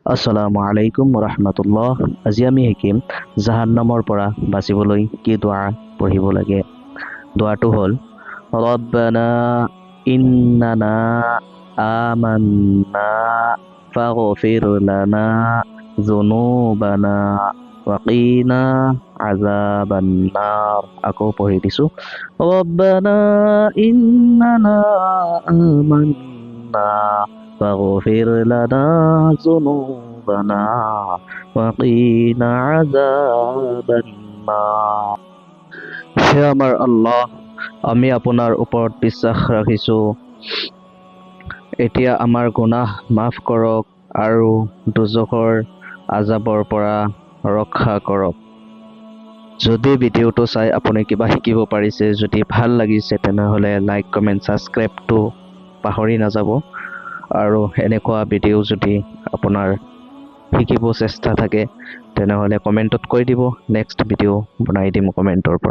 আসসালামু আলাইকুম ৰাহমাতুল্লাহ। আজি আমি শিকিম জাহান্নামৰ পৰা বাচিবলৈ কি দোৱা পঢ়িব লাগে। দোৱাটো হ'ল ৰব্বানা ইন্নানা আমান্না ফাগফিৰ লানা যুনুবানা ওয়াকিনা আযাবান নাৰ। আকৌ পঢ়ি দিছো, ৰব্বানা ইন্নানা আমান্না فاغفر لنا ذنوبنا وقنا عذاب النار। হে আমাৰ আল্লাহ, আমি আপোনাৰ ওপৰত বিশ্বাস ৰাখিছোঁ। এতিয়া আমাৰ গুনাহ মাফ কৰক আৰু দুজখৰ আজাবৰ পৰা ৰক্ষা কৰক। যদি ভিডিঅ'টো চাই আপুনি কিবা শিকিব পাৰিছে, যদি ভাল লাগিছে তেনেহ'লে লাইক কমেণ্ট ছাবস্ক্ৰাইবটো পাহৰি নাযাব। আৰু এনেকুৱা ভিডিঅ' যদি আপোনাৰ শিকিব চেষ্টা থাকে তেনেহ'লে কমেণ্টত কৈ দিব, নেক্সট ভিডিঅ' বনাই দিম কমেণ্টৰ পৰা।